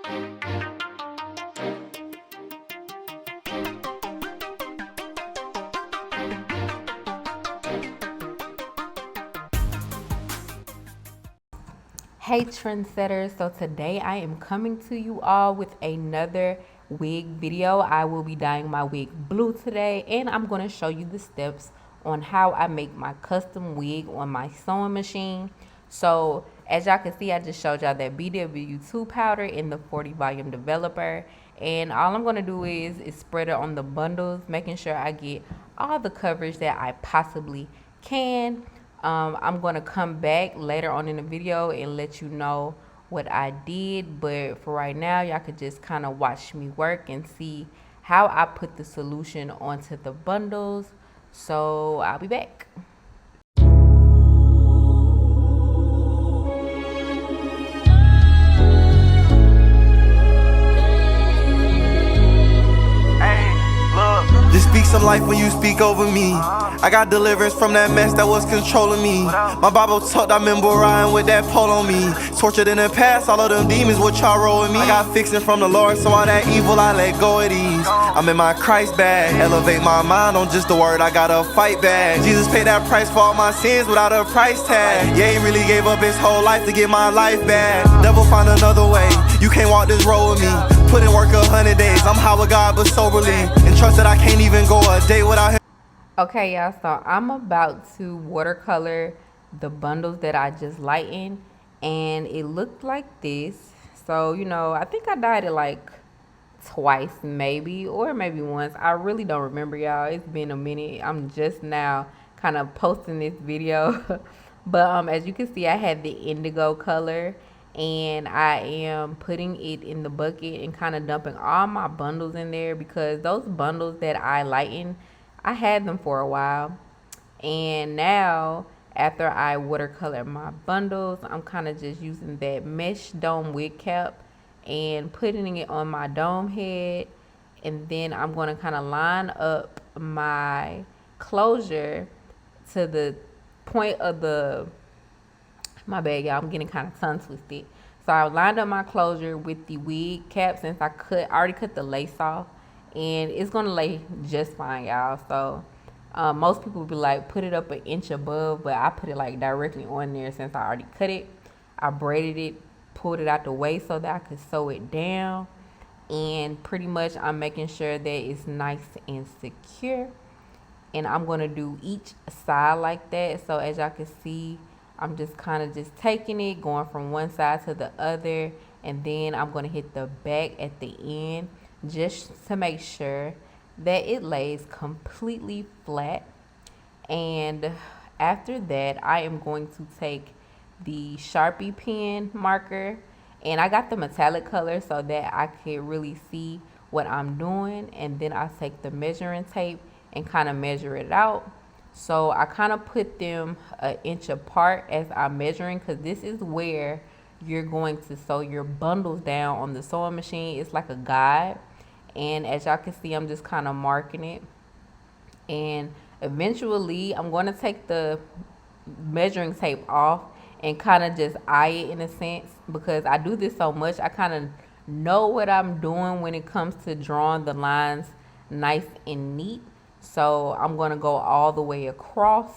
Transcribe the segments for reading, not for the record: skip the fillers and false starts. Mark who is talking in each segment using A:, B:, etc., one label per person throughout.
A: Hey trendsetters, so today I am coming to you all with another wig video. I will be dyeing my wig blue today, and I'm going to show you the steps on how I make my custom wig on my sewing machine. So as y'all can see, I just showed y'all that BW2 powder in the 40 volume developer, and all I'm going to do is spread it on the bundles, making sure I get all the coverage that I possibly can. I'm going to come back later on in the video and let you know what I did. But for right now, y'all could just kind of watch me work and see how I put the solution onto the bundles. So I'll be back.
B: Just speak some life when you speak over me. I got deliverance from that mess that was controlling me. My Bible taught I remember riding with that pole on me. Tortured in the past, all of them demons would try rolling me. I got fixing from the Lord, so all that evil I let go of these. I'm in my Christ bag, elevate my mind on just the word, I gotta fight back. Jesus paid that price for all my sins without a price tag. Yeah, he really gave up his whole life to get my life back. Devil find another way, you can't walk this road with me. Put in work 100 days, I'm high with God but soberly, and trust that I can't even go a day without him.
A: Okay, y'all, so I'm about to watercolor the bundles that I just lightened, and it looked like this. So, you know, I think I dyed it like twice maybe, or maybe once. I really don't remember, y'all. It's been a minute. I'm just now kind of posting this video. But as you can see, I had the indigo color, and I am putting it in the bucket and kind of dumping all my bundles in there, because those bundles that I lightened, I had them for a while. And now after I watercolor my bundles, I'm kind of just using that mesh dome wig cap and putting it on my dome head, and then I'm going to kind of line up my closure to the point of the, my bad y'all, I'm getting kind of tongue twisted. So I lined up my closure with the wig cap, since I already cut the lace off, and it's gonna lay just fine, y'all. So most people would be like, put it up an inch above, but I put it like directly on there since I already cut it. I braided it, pulled it out the way so that I could sew it down, and pretty much I'm making sure that it's nice and secure. And I'm gonna do each side like that. So as y'all can see, I'm just kind of just taking it, going from one side to the other, and then I'm gonna hit the back at the end just to make sure that it lays completely flat. And after that, I am going to take the Sharpie pen marker, and I got the metallic color so that I could really see what I'm doing, and then I take the measuring tape and kind of measure it out. So I kind of put them an inch apart as I'm measuring, because this is where you're going to sew your bundles down on the sewing machine. It's like a guide, and as y'all can see, I'm just kind of marking it. And eventually I'm going to take the measuring tape off and kind of just eye it in a sense, because I do this so much, I kind of know what I'm doing when it comes to drawing the lines nice and neat. So I'm going to go all the way across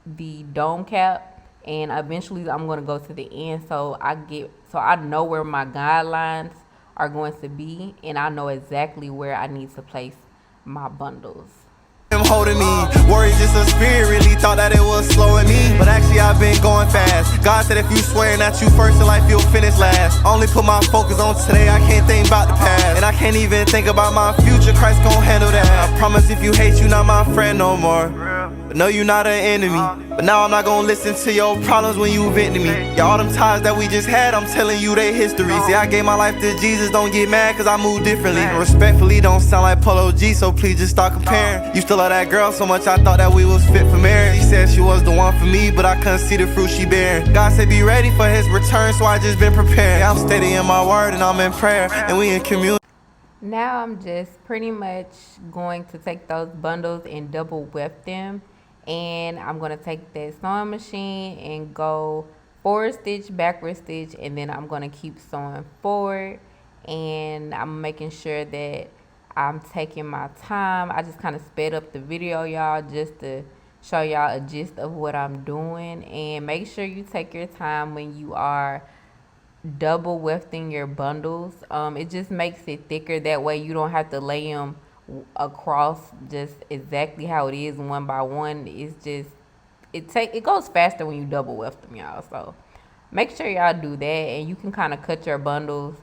A: the dome cap, and eventually I'm going to go to the end, so I know where my guidelines are going to be, and I know exactly where I need to place my bundles.
B: Him holding me, worry just a spirit, really thought that it was slowing me, but actually I've been going fast. God said if you swearing at you first in life, you'll finish last. Only put my focus on today, I can't think about the past, and I can't even think about my future. Christ gon' handle that. I promise if you hate, you not my friend no more, but no, you not an enemy. But now I'm not gonna listen to your problems when you vent to me. Yeah, all them ties that we just had, I'm telling you they history. See, I gave my life to Jesus, don't get mad cause I move differently. Respectfully, don't sound like Polo G, so please just stop comparing. Used to love that girl so much, I thought that we was fit for marriage. She said she was the one for me, but I couldn't see the fruit she bearing. God said be ready for his return, so I just been preparing. Yeah, I'm steady in my word and I'm in prayer, and we in community.
A: Now I'm just pretty much going to take those bundles and double weft them, and I'm going to take that sewing machine and go forward stitch, backward stitch, and then I'm going to keep sewing forward, and I'm making sure that I'm taking my time. I just kind of sped up the video, y'all, just to show y'all a gist of what I'm doing. And make sure you take your time when you are double wefting your bundles. It just makes it thicker. That way you don't have to lay them across just exactly how it is one by one. It's just it goes faster when you double weft them, y'all. So make sure y'all do that, and you can kind of cut your bundles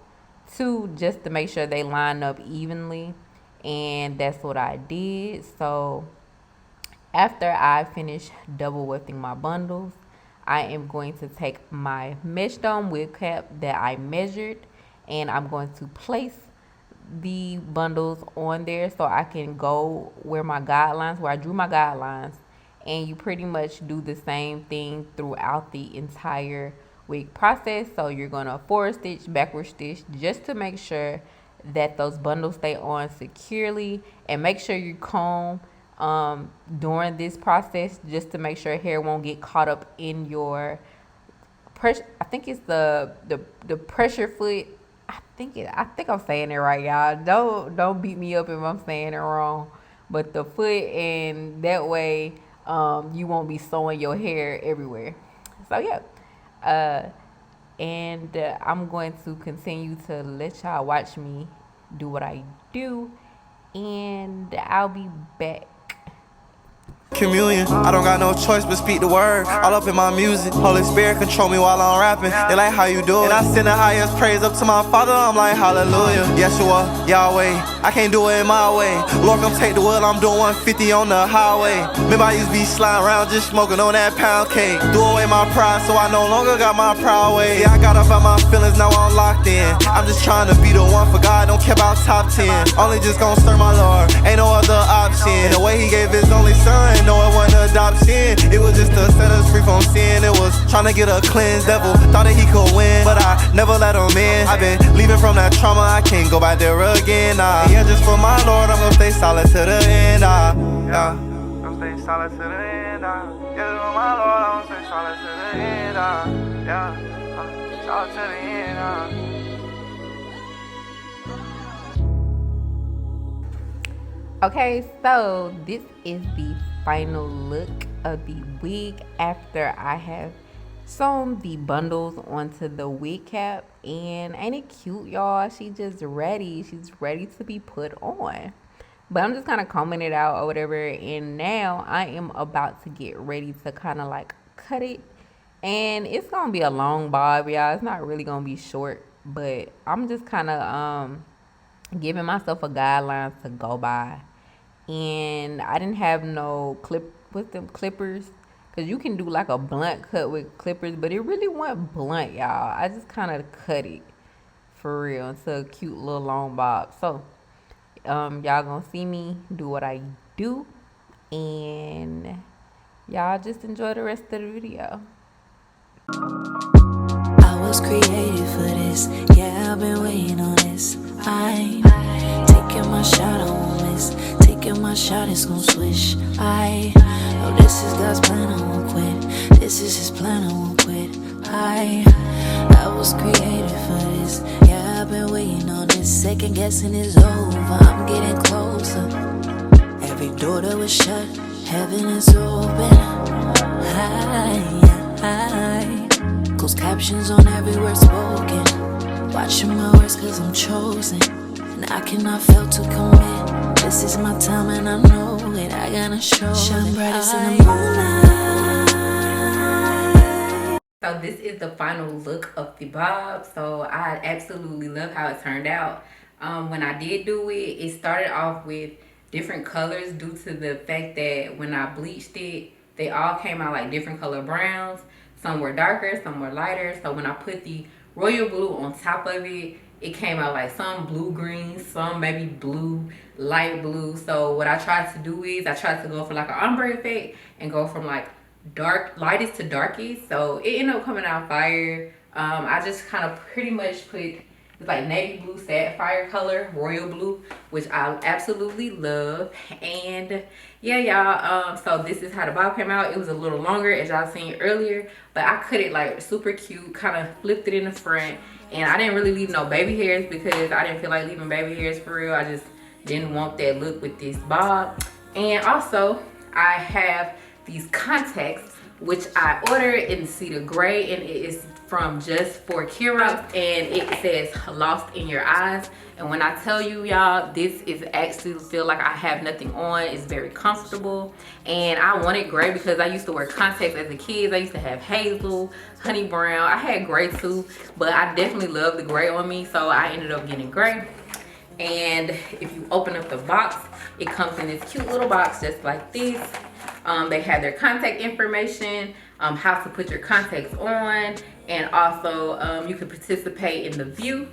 A: too, just to make sure they line up evenly. And that's what I did. So after I finish double wefting my bundles, I am going to take my mesh dome wig cap that I measured, and I'm going to place the bundles on there so I can go where I drew my guidelines. And you pretty much do the same thing throughout the entire wig process. So you're gonna forward stitch, backward stitch, just to make sure that those bundles stay on securely, and make sure you comb during this process, just to make sure hair won't get caught up in your pressure. I think it's the pressure foot. I think I'm saying it right, y'all. Don't beat me up if I'm saying it wrong. But the foot, and that way you won't be sewing your hair everywhere. So yeah. And I'm going to continue to let y'all watch me do what I do, and I'll be back.
B: Communion, I don't got no choice but speak the word. All up in my music, Holy Spirit control me while I'm rapping. They like how you do it, and I send the highest praise up to my Father. I'm like hallelujah, Yeshua, Yahweh. I can't do it in my way. Lord, come take the wheel. I'm doing 150 on the highway. Remember I used to be sliding around just smoking on that pound cake. Threw away my pride, so I no longer got my proud ways. Yeah, I got up out my feelings, now I'm locked in. I'm just trying to be the one for God, don't care about top 10. Only just gon' serve my Lord, ain't no other option. The way he gave his only son, no, it wasn't adoption. It was just to set us free from sin. It was trying to get a cleansed devil. Thought that he could win, but I never let him in. I've been leaving from that trauma, I can't go back there again. Yeah, just for my Lord, I'm gonna stay solid to the end. Yeah, I'm gonna stay solid to the end. Yeah, just for my Lord, I'm gonna stay solid to the end. Yeah, solid to the end.
A: Okay, so this is the final look of the wig after I have sewn the bundles onto the wig cap. And ain't it cute, y'all? She's ready to be put on. But I'm just kind of combing it out or whatever, and now I am about to get ready to kind of like cut it. And it's gonna be a long bob, y'all. It's not really gonna be short, but I'm just kind of giving myself a guidelines to go by. And I didn't have no clip with them clippers, because you can do like a blunt cut with clippers, but it really wasn't blunt, y'all. I just kind of cut it for real into a cute little long bob. So y'all gonna see me do what I do, and y'all just enjoy the rest of the video.
C: I was created for this, yeah, I've been waiting on this. I'm taking my shot, I won't miss. Taking my shot, it's gon' swish. I know this is God's plan, I won't quit. This is his plan, I won't quit. I was created for this, yeah, I've been waiting on this. Second guessing is over, I'm getting closer. Every door that was shut, heaven is open. Closed captions on every word spoken. Watching my words cause I'm chosen, and I cannot fail to commit. This is my time and I know it. I gotta show shine brightest in the moonlight.
A: So this is the final look of the bob. So I absolutely love how it turned out. When I did do it, it started off with different colors due to the fact that when I bleached it, they all came out like different color browns. Some were darker, some were lighter. So when I put the royal blue on top of it, it came out like some blue green, some maybe blue, light blue. So what I tried to do is I tried to go for like an ombre effect and go from like lightest to darkest. So it ended up coming out fire. I just kind of pretty much put like navy blue sapphire color, royal blue, which I absolutely love. And yeah, y'all, so this is how the bob came out. It was a little longer, as y'all seen earlier, but I cut it like super cute, kind of flipped it in the front And I didn't really leave no baby hairs because I didn't feel like leaving baby hairs for real. I just didn't want that look with this bob. And also I have these contacts which I ordered in cedar gray, and it is from Just for Kira, and it says lost in your eyes. And when I tell you y'all, this is actually feel like I have nothing on. It's very comfortable, and I wanted gray because I used to wear contacts as a kid. I used to have hazel, honey brown. I had gray too, but I definitely love the gray on me, so I ended up getting gray. And if you open up the box, it comes in this cute little box just like this. They have their contact information, how to put your contacts on, and also you can participate in the view.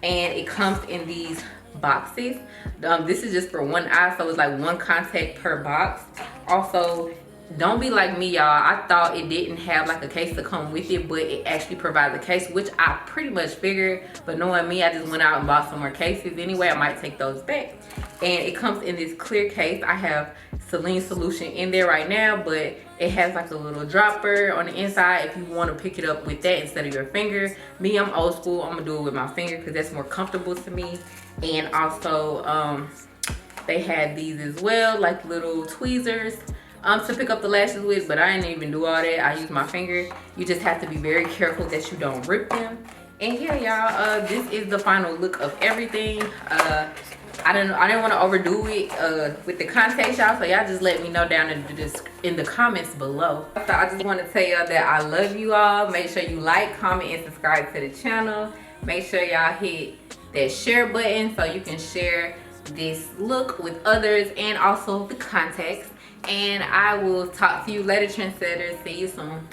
A: And it comes in these boxes. This is just for one eye, so it's like one contact per box. Also, don't be like me, y'all. I thought it didn't have like a case to come with it, but it actually provides a case, which I pretty much figured. But knowing me, I just went out and bought some more cases anyway. I might take those back. And it comes in this clear case. I have saline solution in there right now, but it has like a little dropper on the inside if you want to pick it up with that instead of your finger. Me, I'm old school. I'm gonna do it with my finger because that's more comfortable to me. And also they had these as well, like little tweezers to pick up the lashes with, but I didn't even do all that. I use my finger. You just have to be very careful that you don't rip them. And yeah, y'all, this is the final look of everything. I didn't want to overdo it with the contacts, y'all, so y'all just let me know down in the comments below. So I just want to tell y'all that I love you all. Make sure you like, comment, and subscribe to the channel. Make sure y'all hit that share button so you can share this look with others, and also the contacts. And I will talk to you later, trendsetters. See you soon.